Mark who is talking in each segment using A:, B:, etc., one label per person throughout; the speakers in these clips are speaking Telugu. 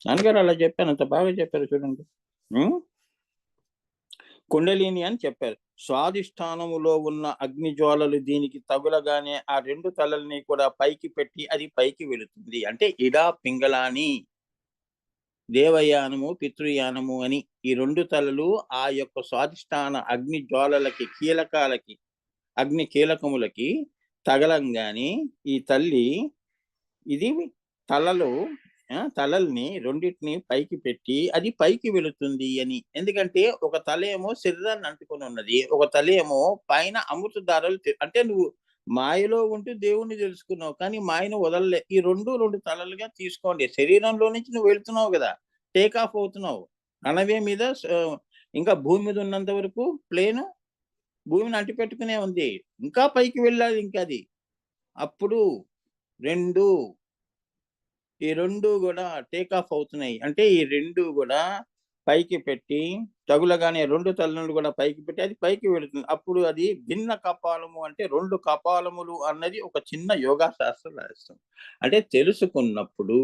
A: నాన్నగారు అలా చెప్పాను, అంత బాగా చెప్పారు చూడండి. కుండలిని అని చెప్పారు. స్వాధిష్టానములో ఉన్న అగ్ని జ్వాలలు దీనికి తగులగానే ఆ రెండు తలల్ని కూడా పైకి పెట్టి అది పైకి వెళుతుంది. అంటే ఇడా పింగళాని, దేవయానము, పితృయానము అని ఈ రెండు తలలు ఆ యొక్క స్వాధిష్టాన అగ్ని జ్వాలలకి, కీలకాలకి, అగ్ని కీలకములకి తగలంగానే ఈ తల్లి ఇది తలలు తలల్ని రెండింటిని పైకి పెట్టి అది పైకి వెళుతుంది అని. ఎందుకంటే ఒక తల ఏమో శరీరాన్ని అంటుకొని ఉన్నది, ఒక తల ఏమో పైన అమృతధారలు. అంటే నువ్వు మాయలో ఉంటూ దేవుణ్ణి తెలుసుకున్నావు, కానీ మాయను వదలలే. ఈ రెండు తలలుగా తీసుకోండి. శరీరంలో నుంచి నువ్వు వెళ్తున్నావు కదా, టేక్ ఆఫ్ అవుతున్నావు. రణవే మీద ఇంకా భూమి మీద ఉన్నంత వరకు ప్లేన్ భూమిని అంటిపెట్టుకునే ఉంది. ఇంకా పైకి వెళ్ళాలి. ఇంకా అది అప్పుడు ఈ రెండు కూడా టేక్ ఆఫ్ అవుతున్నాయి. అంటే ఈ రెండు కూడా పైకి పెట్టి తగులగానే రెండు తలలు కూడా పైకి పెట్టి అది పైకి వెళుతుంది. అప్పుడు అది భిన్న కపాలము, అంటే రెండు కపాలములు అన్నది ఒక చిన్న యోగా శాస్త్ర రహస్యం. అంటే తెలుసుకున్నప్పుడు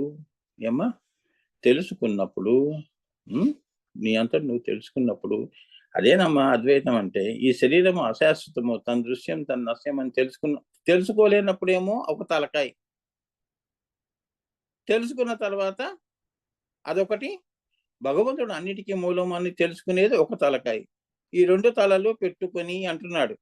A: నీ అంతటి నువ్వు తెలుసుకున్నప్పుడు అదేనమ్మా అద్వైతం అంటే. ఈ శరీరము అశాశ్వతము, తన దృశ్యం తన నశ్యం అని తెలుసుకోలేనప్పుడేమో ఒక తలకాయ, తెలుసుకున్న తర్వాత అదొకటి భగవంతుడు అన్నిటికీ మూలం అని తెలుసుకునేది ఒక తలకాయ. ఈ రెండు తలలు పెట్టుకొని అంటున్నాడు.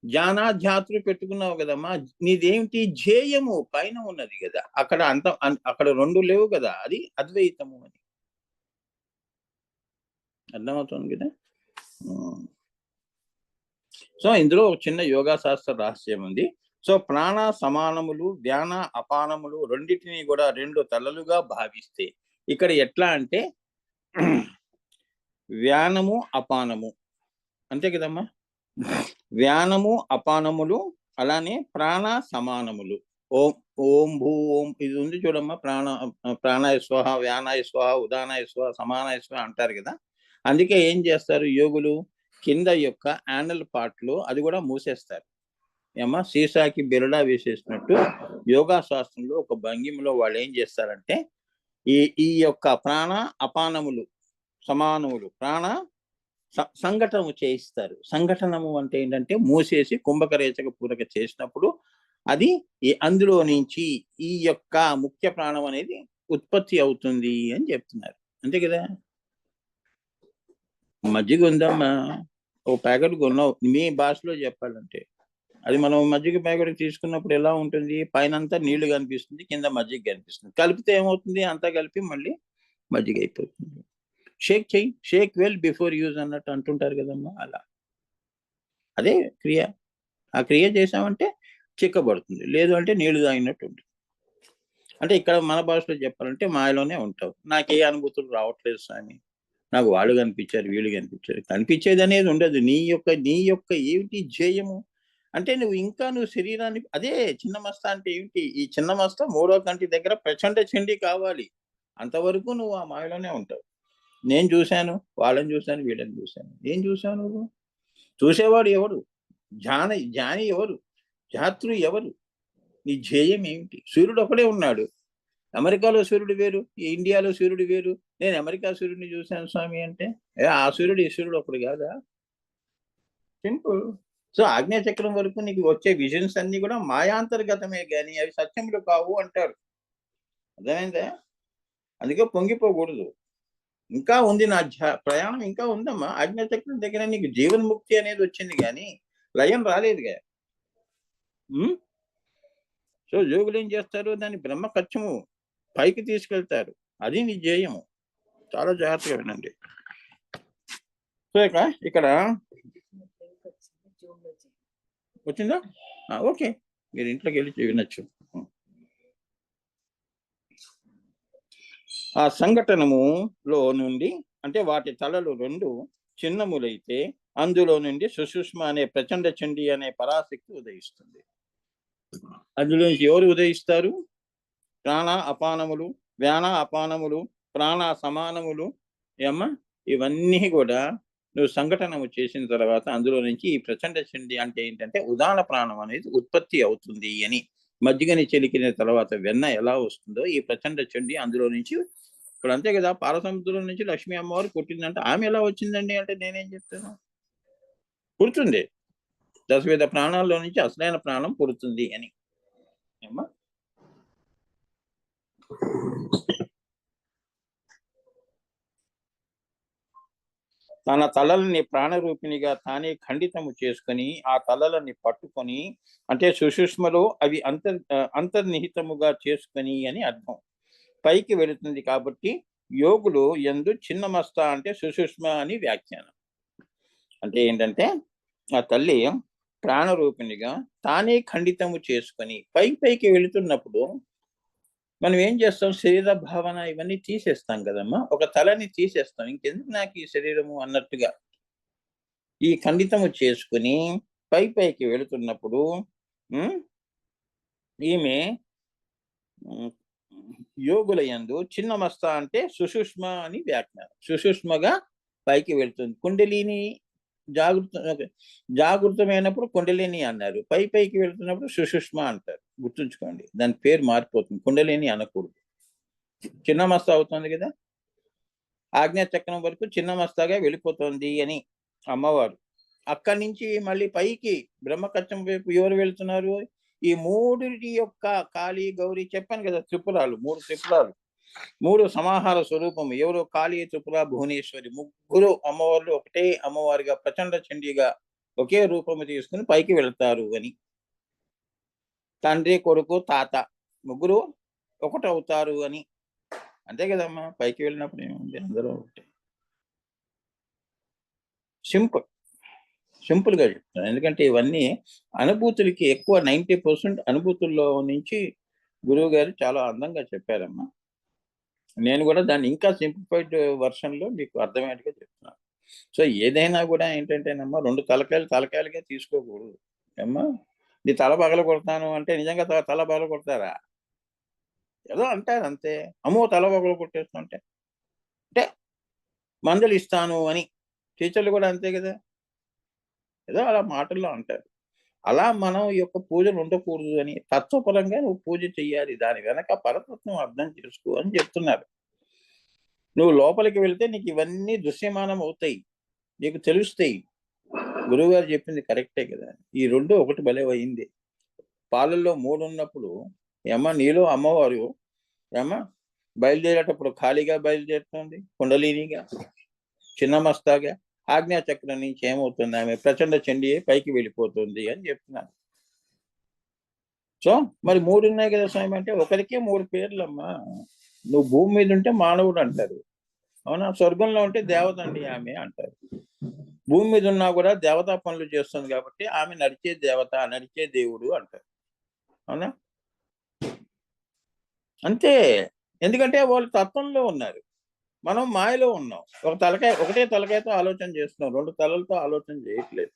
A: జ్ఞానాధ్యాత్రులు పెట్టుకున్నావు కదమ్మా, నీదేమిటి ధ్యేయము పైన ఉన్నది కదా, అక్కడ రెండు లేవు కదా, అది అద్వైతము అని అర్థమవుతుంది కదా. సో ఇందులో ఒక చిన్న యోగా శాస్త్ర రహస్యం ఉంది. సో ప్రాణ సమానములు, ధ్యాన అపానములు రెండింటినీ కూడా రెండు తలలుగా భావిస్తే ఇక్కడ ఎట్లా అంటే వ్యానము అపానము అంతే కదమ్మా. వ్యానము అపానములు, అలానే ప్రాణ సమానములు. ఓం ఓం భూ ఓం ఇది ఉంది చూడమ్మా. ప్రాణాయ స్వహ, వ్యానాయ స్వహ, ఉదానాయ స్వహ, సమానాయ స్వహ అంటారు కదా. అందుకే ఏం చేస్తారు యోగులు, కింద యొక్క యానల్ పార్ట్లో అది కూడా మూసేస్తారు. సీసాకి బిరడా వేసేసినట్టు యోగా శాస్త్రంలో ఒక భంగిమలో వాళ్ళు ఏం చేస్తారంటే ఈ యొక్క ప్రాణ అపానములు సమానములు ప్రాణ సంఘటనము చేయిస్తారు. సంఘటనము అంటే ఏంటంటే మూసేసి కుంభకరేచక పూరక చేసినప్పుడు అది అందులో నుంచి ఈ యొక్క ముఖ్య ప్రాణం అనేది ఉత్పత్తి అవుతుంది అని చెప్తున్నారు. అంతే కదా. మజ్జిగ ఉందమ్మా, ఓ ప్యాకెట్ కొన్నావు, మీ భాషలో చెప్పాలంటే అది మనం మజ్జిగ ప్యాకెట్ తీసుకున్నప్పుడు ఎలా ఉంటుంది, పైన అంతా నీళ్లు కనిపిస్తుంది, కింద మజ్జిగ కనిపిస్తుంది. కలిపితే ఏమవుతుంది, అంతా కలిపి మళ్ళీ మజ్జిగ అయిపోతుంది. షేక్ చెయ్యి, షేక్ వెల్ బిఫోర్ యూజ్ అన్నట్టు అంటుంటారు కదమ్మా. అలా అదే క్రియ. ఆ క్రియ చేసామంటే చిక్కబడుతుంది, లేదు అంటే నీళ్లు తాగినట్టు ఉంటుంది. అంటే ఇక్కడ మన భాషలో చెప్పాలంటే మాయలోనే ఉంటావు. నాకే అనుభూతులు రావట్లేదు స్వామి, నాకు వాళ్ళు కనిపించారు, వీళ్ళు కనిపించారు. కనిపించేది అనేది ఉండదు. నీ యొక్క ఏమిటి ధ్యేయము అంటే నువ్వు శరీరాన్ని అదే చిన్నమస్త అంటే ఏమిటి, ఈ చిన్నమస్త మూడో కంటి దగ్గర ప్రచండ చండి కావాలి. అంతవరకు నువ్వు ఆ మాయలోనే ఉంటావు. నేను చూశాను, వాళ్ళని చూశాను, వీళ్ళని చూశాను. ఏం చూశావు నువ్వు? చూసేవాడు ఎవరు? జ్ఞాని ఎవరు? ధ్యాతృ ఎవరు? నీ ధ్యేయం ఏమిటి? సూర్యుడు ఒకడే ఉన్నాడు. అమెరికాలో సూర్యుడు వేరు, ఇండియాలో సూర్యుడు వేరు. నేను అమెరికా సూర్యుడిని చూశాను స్వామి అంటే ఆ సూర్యుడు ఈ సూర్యుడు ఒకడు కాదా? సింపుల్. సో ఆగ్నేయ చక్రం వరకు నీకు వచ్చే విజన్స్ అన్ని కూడా మాయాంతర్గతమే కానీ అవి సత్యములు కావు అంటారు. అర్థమైందా? అందుకే పొంగిపోకూడదు. ఇంకా ఉంది నా ప్రయాణం, ఇంకా ఉందమ్మా. ఆగ్నేయ చక్రం దగ్గర నీకు జీవన్ముక్తి అనేది వచ్చింది కానీ లయం రాలేదుగా. సో యోగులు ఏం చేస్తారు, దాన్ని బ్రహ్మ కచ్చము పైకి తీసుకెళ్తారు. అది నీ ధ్యేయము. చాలా జాగ్రత్తగా వినండి. సో ఇక్కడ వచ్చిందా? ఓకే, మీరు ఇంట్లోకి వెళ్ళి వినొచ్చు. ఆ సంఘటనములో నుండి అంటే వాటి తలలు రెండు చిన్నములైతే అందులో నుండి సుషుష్మ అనే ప్రచండ చండి అనే పరాశక్తి ఉదయిస్తుంది. అందులో నుంచి ఎవరు ఉదయిస్తారు? ప్రాణ అపానములు, వ్యాన అపానములు, ప్రాణ సమానములు ఇవన్నీ కూడా నువ్వు సంఘటనము చేసిన తర్వాత అందులో నుంచి ఈ ప్రచండ చండి అంటే ఏంటంటే ఉదాన ప్రాణం అనేది ఉత్పత్తి అవుతుంది అని మజ్జిగని చిలికిన తర్వాత వెన్న ఎలా వస్తుందో ఈ ప్రచండ చండి అందులో నుంచి ఇప్పుడు అంతే కదా, పాలసముద్రం నుంచి లక్ష్మీ అమ్మవారు పుట్టిందంటే ఆమె ఎలా వచ్చిందండి అంటే నేనేం చెప్తాను? పుడుతుంది. దశవిధ ప్రాణాల్లో నుంచి అసలైన ప్రాణం పుడుతుంది అని. ఏమ్మా? తన తలలని ప్రాణరూపిణిగా తానే ఖండితము చేసుకొని ఆ తలలని పట్టుకొని, అంటే సుషుష్మలో అవి అంతర్నిహితముగా చేసుకొని అని అర్థం. పైకి వెళుతుంది కాబట్టి యోగులు యందు చిన్నమస్త అంటే సుషుష్మ అని వ్యాఖ్యానం. అంటే ఏంటంటే ఆ తల్లి ప్రాణరూపిణిగా తానే ఖండితము చేసుకొని పైకి వెళుతున్నప్పుడు మనం ఏం చేస్తాం? శరీర భావన ఇవన్నీ తీసేస్తాం కదమ్మా. ఒక తలని తీసేస్తాం. ఇంకెందుకు నాకు ఈ శరీరము అన్నట్టుగా ఈ ఖండితము చేసుకుని పైకి వెళుతున్నప్పుడు ఈమె యోగుల యందు చిన్నమస్త అంటే సుషుష్మ అని వ్యాఖ్యానం. సుషుష్మగా పైకి వెళ్తుంది. కుండలిని జాగృతమైనప్పుడు కుండలిని అన్నారు. పైకి వెళ్తున్నప్పుడు సుషుష్మ అంటారు. గుర్తుంచుకోండి. దాని పేరు మారిపోతుంది. కుండలిని అనకూడదు. చిన్నమస్త అవుతుంది కదా. ఆజ్ఞాచక్రం వరకు చిన్నమస్తగా వెళ్ళిపోతుంది అని అమ్మవారు. అక్కడి నుంచి మళ్ళీ పైకి బ్రహ్మకచ్చం వైపు ఎవరు వెళ్తున్నారు? ఈ మూడిటి యొక్క కాళీ, గౌరీ చెప్పాను కదా, త్రిపురాలు, 3 త్రిపురాలు, 3 సమాహార స్వరూపం. ఎవరు? కాళీ, త్రిపుర, భువనేశ్వరి. ముగ్గురు అమ్మవార్లు ఒకటే అమ్మవారిగా ప్రచండ చండీగా ఒకే రూపము తీసుకుని పైకి వెళ్తారు అని. తండ్రి, కొడుకు, తాత ముగ్గురు ఒకటవుతారు అని. అంతే కదమ్మా. పైకి వెళ్ళినప్పుడు ఏముంది, అందరూ ఒకటే. సింపుల్గా చెప్తాను. ఎందుకంటే ఇవన్నీ అనుభూతులకి ఎక్కువ 90% అనుభూతుల్లో నుంచి గురువు గారు చాలా అందంగా చెప్పారమ్మా. నేను కూడా దాన్ని ఇంకా సింప్లిఫైడ్ వర్షన్లో మీకు అర్థమయ్యేట్టుగా చెప్తున్నాను. సో ఏదైనా కూడా ఏంటంటేనమ్మా 2 తలకాయలుగా తీసుకోకూడదు. అమ్మా, నీ తల పగల కొడతాను అంటే నిజంగా తల పగల కొడతారా? ఏదో అంటారు అంతే. అమ్మో తల పగల కొట్టేస్తుంటే అంటే మందులు ఇస్తాను అని. టీచర్లు కూడా అంతే కదా, ఏదో అలా మాటల్లో అంటారు. అలా మనం యొక్క పూజలు ఉండకూడదు అని తత్వపరంగా నువ్వు పూజ చెయ్యాలి. దాని వెనక పరతత్వం అర్థం చేసుకో అని చెప్తున్నారు. నువ్వు లోపలికి వెళ్తే నీకు ఇవన్నీ దృశ్యమానం అవుతాయి, నీకు తెలుస్తాయి. గురువుగారు చెప్పింది కరెక్టే కదా. ఈ 2 ఒకటి భలే అయింది. పాలల్లో 3 ఉన్నప్పుడు ఏమ్మా నీలో అమ్మవారు ఏమ్మా బయలుదేరేటప్పుడు ఖాళీగా బయలుదేరుతుంది, కుండలినిగా, చిన్నమస్తాగా. ఆజ్ఞాచక్రం నుంచి ఏమవుతుంది? ఆమె ప్రచండ చండి పైకి వెళ్ళిపోతుంది అని చెప్తున్నాను. సో మరి 3 ఉన్నాయి కదా స్వామి అంటే ఒకరికే 3 పేర్లమ్మా. నువ్వు భూమి మీద ఉంటే మానవుడు అంటారు, అవునా? స్వర్గంలో ఉంటే దేవత అండి ఆమె అంటారు. భూమి మీద ఉన్నా కూడా దేవతా పనులు చేస్తుంది కాబట్టి ఆమె నడిచే దేవత, నడిచే దేవుడు అంటారు, అవునా? అంతే. ఎందుకంటే వాళ్ళు తత్వంలో ఉన్నారు, మనం మాయలో ఉన్నాం. ఒకటే తలకాయతో ఆలోచన చేస్తున్నాం, 2 తలలతో ఆలోచన చేయట్లేదు.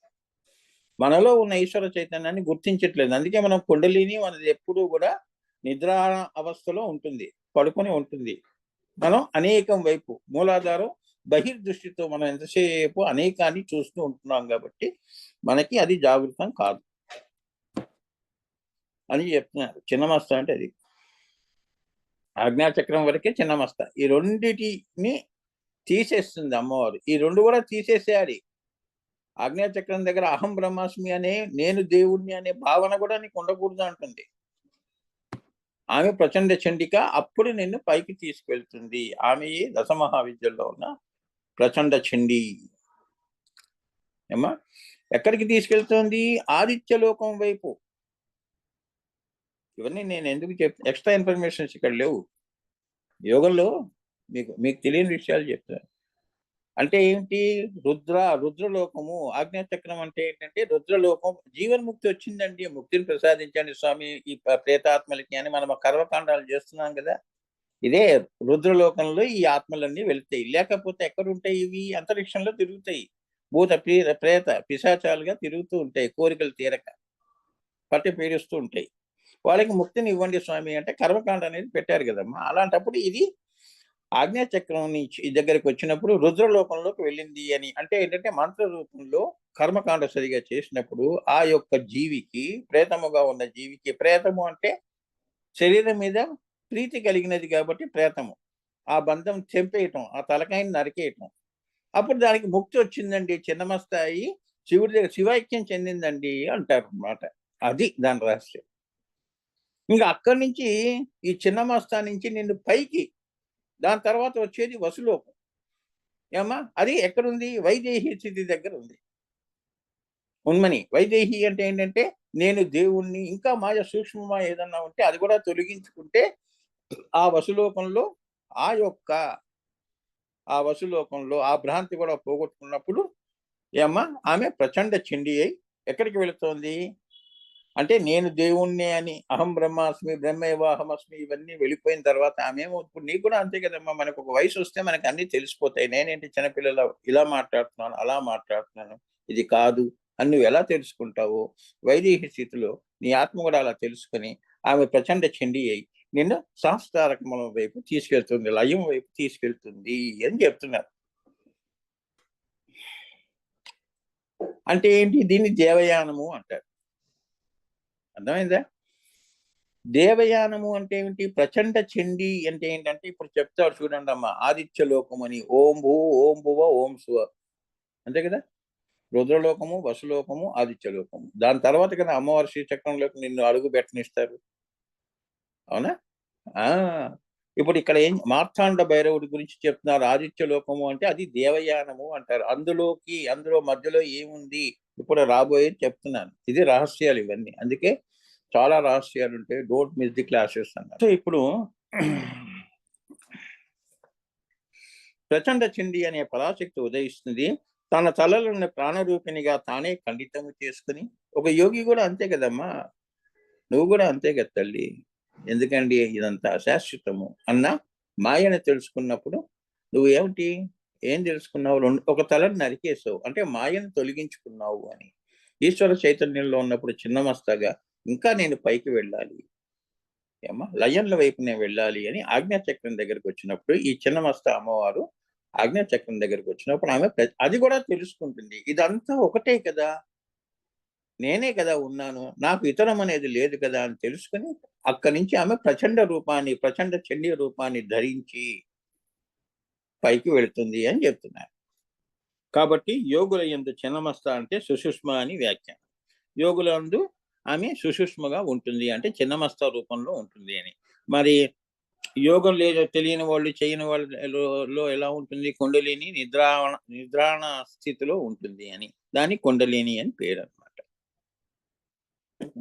A: మనలో ఉన్న ఈశ్వర చైతన్యాన్ని గుర్తించట్లేదు. అందుకే మనం కుండలిని మనది ఎప్పుడూ కూడా నిద్రా అవస్థలో ఉంటుంది, పడుకొని ఉంటుంది. మనం అనేకం వైపు మూలాధారం బహిర్దృష్టితో మనం ఎంతసేపు అనేకాన్ని చూస్తూ ఉంటున్నాం కాబట్టి మనకి అది జాగృతం కాదు అని చెప్తున్నారు. చిన్నమస్త అంటే అది ఆజ్ఞాచక్రం వరకే చిన్నమస్త. ఈ రెండిటిని తీసేస్తుంది అమ్మవారు. ఈ 2 కూడా తీసేసేయాలి. ఆజ్ఞాచక్రం దగ్గర అహం బ్రహ్మాస్మి అనే, నేను దేవుణ్ణి అనే భావన కూడా నీకు ఉండకూడదు అంటుంది ఆమె. ప్రచండ చండిక అప్పుడు నిన్ను పైకి తీసుకెళ్తుంది. ఆమె దశమహావిద్యల్లో ఉన్న ప్రచండ చండి. ఏమ్మా, ఎక్కడికి తీసుకెళ్తుంది? ఆదిత్యలోకం వైపు. ఇవన్నీ నేను ఎందుకు ఎక్స్ట్రా ఇన్ఫర్మేషన్స్ ఇక్కడ లేవు. యోగంలో మీకు తెలియని విషయాలు చెప్తాను. అంటే ఏంటి? రుద్రలోకము. ఆజ్ఞాచక్రం అంటే ఏంటంటే రుద్రలోకం. జీవన్ముక్తి వచ్చిందండి, ముక్తిని ప్రసాదించండి స్వామి ఈ ప్రేతాత్మలకి అని మనం కర్మకాండాలు చేస్తున్నాం కదా. ఇదే రుద్రలోకంలో ఈ ఆత్మలన్నీ వెళ్తాయి. లేకపోతే ఎక్కడుంటాయి? ఇవి అంతరిక్షంలో తిరుగుతాయి. భూత ప్రేత పిశాచాలుగా తిరుగుతూ ఉంటాయి, కోరికలు తీరక పట్టి పీడిస్తూ ఉంటాయి. వాళ్ళకి ముక్తిని ఇవ్వండి స్వామి అంటే కర్మకాండ అనేది పెట్టారు కదమ్మా. అలాంటప్పుడు ఇది ఆజ్ఞాచక్రం నుంచి దగ్గరికి వచ్చినప్పుడు రుద్రలోకంలోకి వెళ్ళింది అని. అంటే ఏంటంటే మంత్ర రూపంలో కర్మకాండ సరిగా చేసినప్పుడు ఆ యొక్క జీవికి, ప్రేతముగా ఉన్న జీవికి, ప్రేతము అంటే శరీరం మీద ప్రీతి కలిగినది కాబట్టి ప్రేతము. ఆ బంధం తెంపేయటం, ఆ తలకాయని నరికేయటం. అప్పుడు దానికి ముక్తి వచ్చిందండి. చిన్నమస్తాయి శివుడి దగ్గర శివైక్యం చెందిందండి అంటారనమాట. అది దాని రహస్యం. ఇంక అక్కడి నుంచి ఈ చిన్నమస్తా నుంచి నిన్ను పైకి, దాని తర్వాత వచ్చేది వసులోకం. ఏమ్మా! అది ఎక్కడుంది? వైదేహి స్థితి దగ్గర ఉంది. ఉన్మని. వైదేహి అంటే ఏంటంటే, నేను దేవుడిని, ఇంకా మాయ సూక్ష్మమాయ ఏదన్నా ఉంటే అది కూడా తొలగించుకుంటే, ఆ వసులోకంలో ఆ యొక్క ఆ వసులోకంలో ఆ భ్రాంతి కూడా పోగొట్టుకున్నప్పుడు ఏమ్మా! ఆమె ప్రచండ చండి అయి ఎక్కడికి వెళుతోంది? అంటే నేను దేవుడినే అని అహం బ్రహ్మాస్మి, బ్రహ్మైవ అహమస్మి ఇవన్నీ వెళ్ళిపోయిన తర్వాత ఆమేమో ఇప్పుడు నీకు కూడా అంతే కదమ్మా! మనకొక వయసొస్తే మనకన్నీ తెలిసిపోతాయి. నేనేంటి చిన్నపిల్లలా ఇలా మాట్లాడుతున్నాను, అలా మాట్లాడుతున్నాను. ఇది కాదు అని నువ్వెలా తెలుసుకుంటావో, వైదేహి స్థితిలో నీ ఆత్మ కూడా అలా తెలుసుకొని, ఆమె ప్రచండ చండి అయి నిన్ను సంస్కారకముల వైపు తీసుకెళ్తుంది. లయం వైపు తీసుకెళ్తుంది అని చెప్తున్నారు. అంటే ఏంటి? దీన్ని దేవయానము అంటారు. అర్థమైందా? దేవయానము అంటే ఏమిటి? ప్రచండ చండీ అంటే ఏంటంటే ఇప్పుడు చెప్తాడు చూడండమ్మా. ఆదిత్య లోకమని ఓం భూ, ఓం భువ, ఓం స్వ. అంతే కదా! రుద్రలోకము, వసులోకము, ఆదిత్య లోకము. దాని తర్వాత కదా అమ్మవారి శ్రీచక్రంలోకి నిన్ను అడుగు పెట్టనిస్తారు. అవునా? ఆ! ఇప్పుడు ఇక్కడ ఏం మార్తాండ భైరవుడి గురించి చెప్తున్నారు. ఆదిత్య లోకము అంటే అది దేవయానము అంటారు. అందులో మధ్యలో ఏముంది? ఇప్పుడు రాబోయేది చెప్తున్నాను. ఇది రహస్యాలు ఇవన్నీ. అందుకే చాలా రహస్యాలుంటాయి. డోంట్ మిస్ ది క్లాసెస్ అన్నారు. సో, ఇప్పుడు ప్రచండ చిండి అనే పరాశక్తి ఉదయిస్తుంది. తన తలలోని ప్రాణరూపిణిగా తానే ఖండితము చేసుకొని, ఒక యోగి గూడా అంతే కదమ్మా! నువ్వు గూడా అంతే గదా తల్లి. ఎందుకండి ఇదంతా శాశ్వతము అన్న మాయను తెలుసుకున్నప్పుడు నువ్వేమిటి? ఏం తెలుసుకున్నావు? ఒక తలని నరికేసావు. అంటే మాయను తొలగించుకున్నావు అని. ఈశ్వర చైతన్యంలో ఉన్నప్పుడు చిన్నమస్తగా ఇంకా నేను పైకి వెళ్ళాలి. ఏమ్మా! లయన్ల వైపు నేను వెళ్ళాలి అని ఆజ్ఞాచక్రం దగ్గరికొచ్చినప్పుడు ఈ చిన్నమస్త అమ్మవారు ఆజ్ఞాచక్రం దగ్గరికొచ్చినప్పుడు ఆమె అది గూడా తెలుసుకుంటుంది. ఇదంతా ఒకటే కదా! నేనే కదా ఉన్నాను. నాకు ఇతరం అనేది లేదు కదా! అని తెలుసుకొని అక్కడి నుంచి ఆమె ప్రచండ రూపాన్ని, ప్రచండ చండీ రూపాన్ని ధరించి పైకి వెళుతుంది అని చెప్తున్నారు. కాబట్టి యోగుల యందు చిన్నమస్త అంటే సుషుష్మ అని వ్యాఖ్యానం. యోగులందు ఆమె సుషుష్మగా ఉంటుంది. అంటే చిన్నమస్త రూపంలో ఉంటుంది అని. మరి యోగం లేదు తెలియని వాళ్ళు, చేయని వాళ్ళలో ఎలా ఉంటుంది? కుండలిని నిద్రాణ స్థితిలో ఉంటుంది అని. దానికి కుండలిని అని పేరనమాట.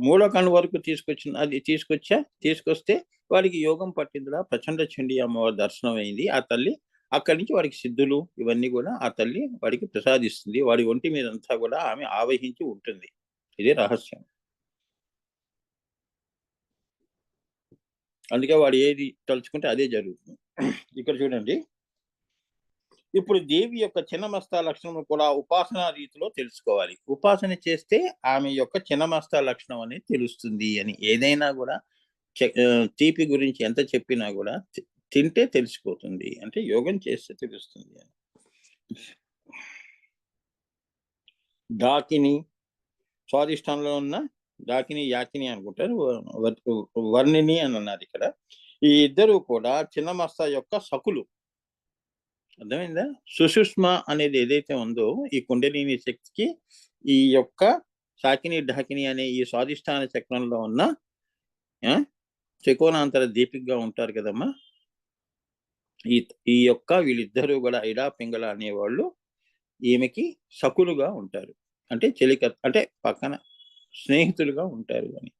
A: మూడో కన్ను వరకు తీసుకొస్తే వాడికి యోగం పట్టిందిరా ప్రచండ చండీ అమ్మవారి దర్శనం అయింది. ఆ తల్లి అక్కడి నుంచి వాడికి సిద్ధులు ఇవన్నీ గూడా ఆ తల్లి వాడికి ప్రసాదిస్తుంది. వాడి ఒంటి మీదంతా గూడా ఆమె ఆవహించి ఉంటుంది. ఇదే రహస్యం. అందుకే వాడు ఏది తలుచుకుంటే అదే జరుగుతుంది. ఇక్కడ చూడండి. ఇప్పుడు దేవి యొక్క చిన్నమస్తా లక్షణం కూడా ఉపాసనా రీతిలో తెలుసుకోవాలి. ఉపాసన చేస్తే ఆమె యొక్క చిన్నమస్తా లక్షణం అనేది తెలుస్తుంది అని. ఏదైనా గూడా తీపి గురించి ఎంత చెప్పినా గూడా తింటే తెలిసిపోతుంది. అంటే యోగం చేస్తే తెలుస్తుంది అని. డాకిని, స్వాదిష్టానంలో ఉన్న డాకిని, యాకిని అనుకుంటారు. వర్ణిని అని అన్నారిక్కడ. ఈ ఇద్దరు కూడా చిన్నమస్తా యొక్క సఖులు. అర్థమైందా? సుషుష్మ అనేది ఏదైతే ఉందో ఈ కుండలిని శక్తికి ఈ యొక్క శాకిని, ఢాకిని అనే ఈ స్వాదిష్టాన చక్రంలో ఉన్న ఆ! త్రికోణాంతర దీపికగా ఉంటారు కదమ్మా! ఈ ఈ యొక్క వీళ్ళిద్దరూ గూడా ఇడా, పింగళ అనేవాళ్ళు ఈమెకి సఖులుగా ఉంటారు. అంటే అంటే పక్కన స్నేహితులుగా ఉంటారు అని.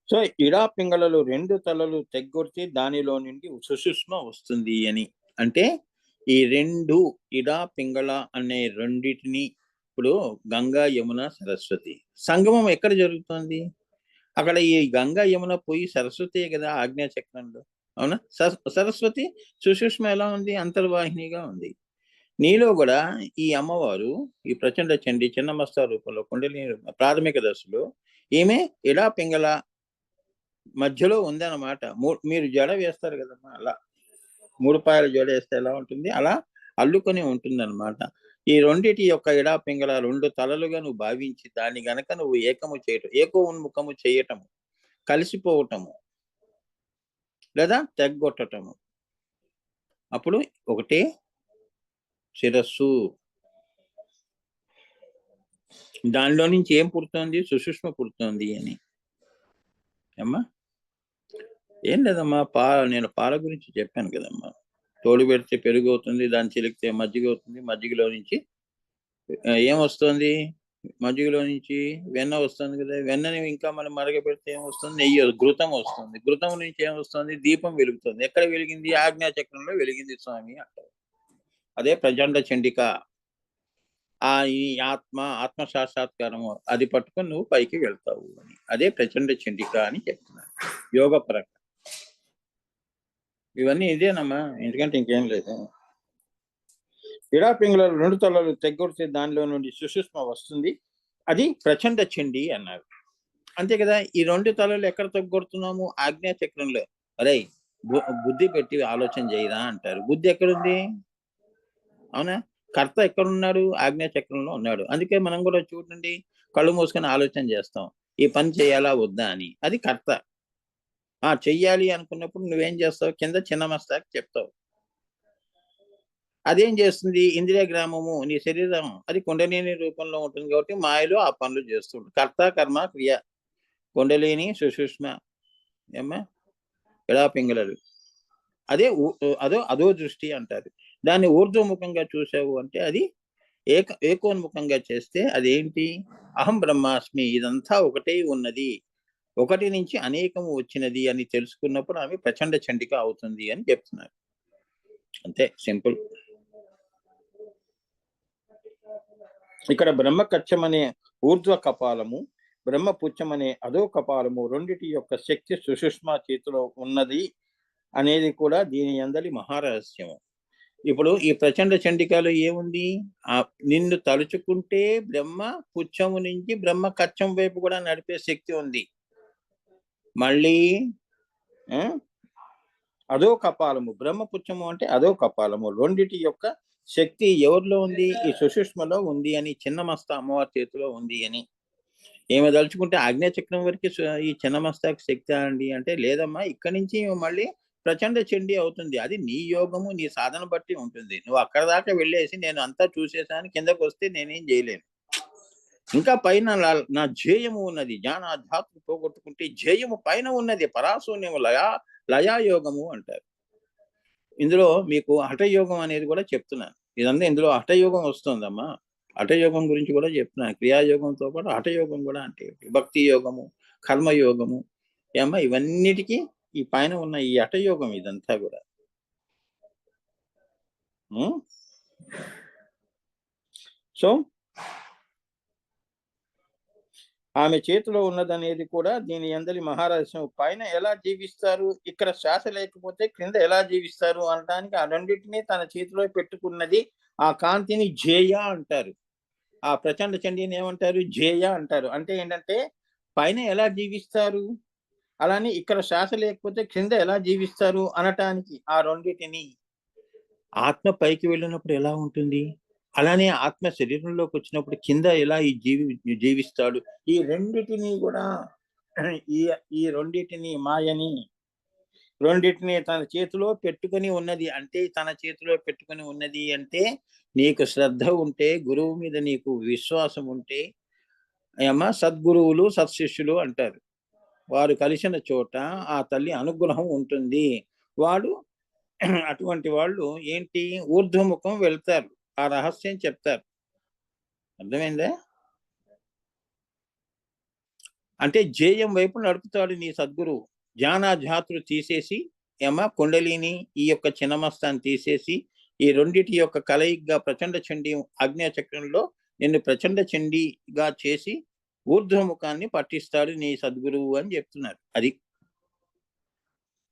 A: సో, ఇడా, పింగళలు 2 తలలు తెగ్గొడితే దానిలో నుండి సుషుష్మ వస్తుంది అని. అంటే ఈ 2 ఇడా, పింగళ అనే రెండిటిని ఇప్పుడు గంగా, యమున, సరస్వతి సంగమం ఎక్కడ జరుగుతోంది? అక్కడ ఈ గంగా, యమున పోయి సరస్వతియే గదా! ఆజ్ఞాచక్రంలో. అవునా? సరస్వతి సుషుష్మ ఎలా ఉంది? అంతర్వాహినిగా ఉంది. నీలో గూడా ఈ అమ్మవారు ఈ ప్రచండ చండి చిన్నమస్తా రూపంలో కుండలిని ప్రాథమిక దశలో ఈమె ఇడా పింగళ మధ్యలో ఉందన్నమాట. మీరు జడ వేస్తారు కదమ్మా, అలా 3 పాయల జడ వేస్తే ఎలా ఉంటుంది, అలా అల్లుకొని ఉంటుందన్నమాట. ఈ రెండిటి యొక్క ఇడా పింగళ 2 తలలుగా నువ్వు భావించి దాన్ని గనక నువ్వు ఏకోన్ముఖము చేయటము, కలిసిపోవటము లేదా తెగ్గొట్టటము, అప్పుడు ఒకటే శిరస్సు. దానిలో నుంచి ఏం పుడుతోంది, సుషుష్మ పుడుతోంది అని. అమ్మా ఏం లేదమ్మా, నేను పాల గురించి చెప్పాను కదమ్మా. తోడు పెడితే పెరుగు అవుతుంది, దాన్ని చిలికితే మజ్జిగ అవుతుంది, మజ్జిగలో నుంచి ఏమొస్తుంది, మజ్జిగలో నుంచి వెన్న వస్తుంది కదా, వెన్నని ఇంకా మనం మరగపెడితే ఏమొస్తుంది, నెయ్యి, ఘృతం వస్తుంది. ఘృతం నుంచి ఏమొస్తుంది, దీపం వెలుగుతుంది. ఎక్కడ వెలిగింది, ఆజ్ఞాచక్రంలో వెలిగింది స్వామి అంటారు. అదే ప్రచండ చండిక. ఈ ఆత్మ సాక్షాత్కారము అది పట్టుకొని నువ్వు పైకి వెళ్తావు అని, అదే ప్రచండ చండిక అని చెప్తున్నాను యోగపరంగా. ఇవన్నీ ఇదేనమ్మా, ఎందుకంటే ఇంకేం లేదు. ఇడాపింగుల 2 తలలు తెగ్గొడితే దానిలో నుండి సుషుష్మ వస్తుంది, అది ప్రచండ చండి అన్నారు. అంతే కదా. ఈ 2 తలలు ఎక్కడ తగ్గొడుతున్నాము, ఆజ్ఞా చక్రంలో. అరే బుద్ధి పెట్టి ఆలోచన చేయరా అంటారు. బుద్ధి ఎక్కడుంది, అవునా? కర్త ఎక్కడున్నాడు, ఆజ్ఞా చక్రంలో ఉన్నాడు. అందుకే మనం కూడా చూడండి, కళ్ళు మూసుకొని ఆలోచన చేస్తాం, ఈ పని చేయాలా వద్దా అని. అది కర్త. చెయ్యాలి అనుకున్నప్పుడు నువ్వేం చేస్తావు, కింద చిన్న మస్తాకి చెప్తావు. అదేం చేస్తుంది, ఇంద్రియ గ్రామము, నీ శరీరం అది కుండలిని రూపంలో ఉంటుంది కాబట్టి మాయలో ఆ పనులు చేస్తుంది. కర్త కర్మ క్రియ, కుండలిని సుషుష్మ, ఏమ్మా ఎడా పింగళలు. అదో దృష్టి అంటారు. దాన్ని ఊర్ధ్వముఖంగా చూసావు అంటే అది ఏకోన్ముఖంగా చేస్తే అదేంటి, అహం బ్రహ్మాస్మి, ఇదంతా ఒకటే ఉన్నది, ఒకటి నుంచి అనేకము వచ్చినది అని తెలుసుకున్నప్పుడు ఆమె ప్రచండ చండిక అవుతుంది అని చెప్తున్నారు. అంతే, సింపుల్. ఇక్కడ బ్రహ్మకచ్చం అనే ఊర్ధ్వ కపాలము, బ్రహ్మపుచ్చం అనే అధో కపాలము, రెండిటి యొక్క శక్తి సుషుష్మ చేతిలో ఉన్నది అనేది కూడా దీని అందరి మహారహస్యము. ఇప్పుడు ఈ ప్రచండ చండికలో ఏముంది, నిన్ను తలుచుకుంటే బ్రహ్మ పుచ్చము నుంచి బ్రహ్మ కచ్చం వైపు కూడా నడిపే శక్తి ఉంది. మళ్ళీ అదో కపాలము, బ్రహ్మపుచ్చము అంటే అదో కపాలము, రెండిటి యొక్క శక్తి ఎవరిలో ఉంది, ఈ సుషుష్మలో ఉంది అని, చిన్నమస్త అమ్మవారి చేతిలో ఉంది అని. ఏమి దలుచుకుంటే ఆజ్ఞాచక్రం వరకు ఈ చిన్నమస్తాకి శక్తి అండి అంటే, లేదమ్మా, ఇక్కడి నుంచి మళ్ళీ ప్రచండ చండి అవుతుంది. అది నీ యోగము, నీ సాధన బట్టి ఉంటుంది. నువ్వు అక్కడ దాకా వెళ్ళేసి నేను అంతా చూసేసాను కిందకు వస్తే నేనేం చేయలేను. ఇంకా పైన నా ధ్యేయము ఉన్నది, జ్ఞానాధ్యాత్మ పోగొట్టుకుంటే ధ్యేయము పైన ఉన్నది, పరాశూన్యము, లయాయోగము అంటారు. ఇందులో మీకు హఠయోగం అనేది కూడా చెప్తున్నాను. ఇదంతా ఇందులో హఠయోగం వస్తుందమ్మా. హఠయోగం గురించి కూడా చెప్తున్నాను. క్రియాయోగంతో పాటు హఠయోగం కూడా అంటే భక్తి యోగము, కర్మయోగము, ఏమ్మా ఇవన్నిటికీ ఈ పైన ఉన్న ఈ హఠయోగం ఇదంతా కూడా. సో ఆమె చేతిలో ఉన్నదనేది కూడా దీని అందరి మహారహస్యం. పైన ఎలా జీవిస్తారు, ఇక్కడ శ్వాస లేకపోతే క్రింద ఎలా జీవిస్తారు అనడానికి ఆ రెండింటినీ తన చేతిలో పెట్టుకున్నది. ఆ కాంతిని జేయ అంటారు. ఆ ప్రచండ చండీని ఏమంటారు, జేయ అంటారు. అంటే ఏంటంటే పైన ఎలా జీవిస్తారు, అలానే ఇక్కడ శ్వాస లేకపోతే క్రింద ఎలా జీవిస్తారు అనటానికి ఆ రెండింటిని. ఆత్మ పైకి వెళ్ళినప్పుడు ఎలా ఉంటుంది, అలానే ఆత్మ శరీరంలోకి వచ్చినప్పుడు కింద ఎలా జీవిస్తాడు. ఈ రెండిటిని కూడా ఈ రెండిటిని మాయని రెండిటిని తన చేతిలో పెట్టుకుని ఉన్నది. అంటే తన చేతిలో పెట్టుకుని ఉన్నది అంటే నీకు శ్రద్ధ ఉంటే, గురువు మీద నీకు విశ్వాసం ఉంటే, ఏమా సద్గురువులు సత్శిష్యులు అంటారు. వారు కలిసిన చోట ఆ తల్లి అనుగ్రహం ఉంటుంది. వాడు అటువంటి వాళ్ళు ఏంటి, ఊర్ధ్వముఖం వెళ్తారు, ఆ రహస్యం చెప్తారు. అర్థమైందా? అంటే జేయం వైపు నడుపుతాడు నీ సద్గురువు. జ్ఞానాధ్యాతులు తీసేసి, కుండలిని ఈ యొక్క చిన్నమస్తాన్ని తీసేసి, ఈ రెండిటి యొక్క కలయికగా ప్రచండ చండీ ఆజ్ఞాచక్రంలో నిన్ను ప్రచండ చండీగా చేసి ఊర్ధ్వముఖాన్ని పట్టిస్తాడు నీ సద్గురువు అని చెప్తున్నారు. అది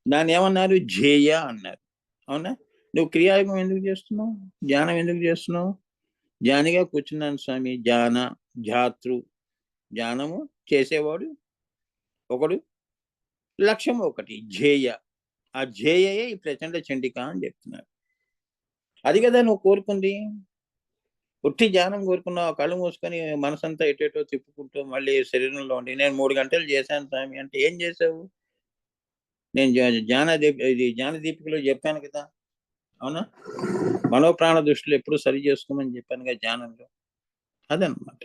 A: దాన్ని ఏమన్నారు, జేయ అన్నారు. అవునా? నువ్వు క్రియాయోగం ఎందుకు చేస్తున్నావు, ధ్యానం ఎందుకు చేస్తున్నావు? జ్ఞానిగా కూర్చున్నాను స్వామి, ధ్యాతృ, ధ్యానము చేసేవాడు ఒకడు, లక్ష్యం ఒకటి ధ్యేయ. ఆ ధ్యేయయే ఈ ప్రచండ చండిక అని చెప్తున్నారు. అది కదా నువ్వు కోరుకుంది. ఉట్టి ధ్యానం కోరుకున్నావు, కళ్ళు మూసుకొని మనసంతా ఎటేటో తిప్పుకుంటూ మళ్ళీ శరీరంలో ఉండి నేను 3 గంటలు చేశాను స్వామి అంటే ఏం చేసావు? నేను జ్ఞాన దీపికలో చెప్పాను కదా! అవునా? మనోప్రాణ దృష్టిలో ఎప్పుడు సరి చేసుకోమని చెప్పానుగా ధ్యానంలో. అదనమాట.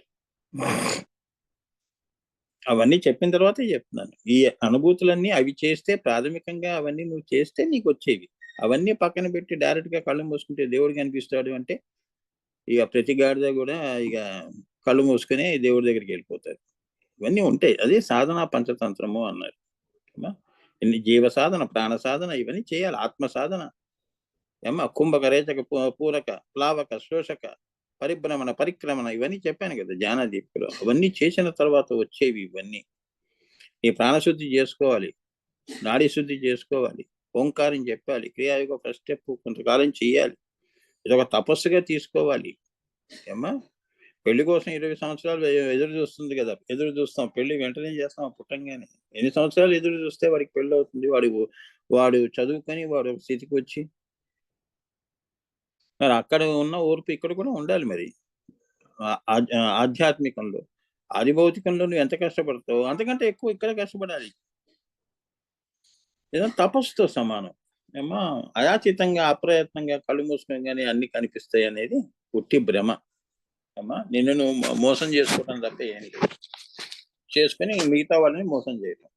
A: అవన్నీ చెప్పిన తర్వాతే చెప్తున్నాను. ఈ అనుభూతులన్నీ అవి చేస్తే ప్రాథమికంగా అవన్నీ నువ్వు చేస్తే నీకొచ్చేవి. అవన్నీ పక్కన పెట్టి డైరెక్ట్‌గా కళ్ళు మూసుకుంటే దేవుడు కనిపిస్తాడు అంటే, ఇగ ప్రతి గాడిద గూడా ఇగ కళ్ళు మూసుకొని దేవుడి దగ్గరికెళ్ళిపోతారు. ఇవన్నీ ఉంటాయి. అదే సాధనా పంచతంత్రము అన్నారు. ఏమ్మా! ఇన్ని జీవ సాధన, ప్రాణ సాధన ఇవన్నీ చేయాలి. ఆత్మ సాధన. ఏమ్మా! కుంభక, రేచక, పూరక, ప్లావక, శోషక, పరిభ్రమణ, పరిక్రమణ ఇవన్నీ చెప్పాను కదా! జ్ఞాన దీపికలో. అవన్నీ చేసిన తర్వాత వచ్చేవి ఇవన్నీ. ఈ ప్రాణశుద్ధి జేసుకోవాలి. నాడీ శుద్ధి చేసుకోవాలి. ఓంకారం చెప్పాలి. క్రియాయోగ ఫస్ట్ స్టెప్ కొంతకాలం చేయాలి. ఇదొక తపస్సుగా తీసుకోవాలి. ఏమ్మా! పెళ్లి కోసం 20 సంవత్సరాలు ఎదురు చూస్తుంది కదా! ఎదురు చూస్తాం. పెళ్లి వెంటనే చేస్తాం పుట్టంగానే. ఎన్ని సంవత్సరాలు ఎదురు చూస్తే వాడికి పెళ్లవుతుంది. వాడు చదువుకొని వాడు ఒక స్థితికొచ్చి మరి అక్కడ ఉన్న ఓర్పు ఇక్కడ కూడా ఉండాలి మరి. ఆధ్యాత్మికంలో. ఆది భౌతికంలో నువ్వు ఎంత కష్టపడతావో అంతకంటే ఎక్కువ ఇక్కడ కష్టపడాలి. ఏదో తపస్సుతో సమానం. ఏమ్మా! అయాచితంగా, అప్రయత్నంగా కళ్ళు మూసుకోగానే అన్నీ కనిపిస్తాయనేది ఉట్టి భ్రమ. ఏమ్మా! నిన్ను నువ్వు మోసం చేసుకోవడం తప్ప ఏం లేదు. చేసుకొని మిగతా వాళ్ళని మోసం చేయటం.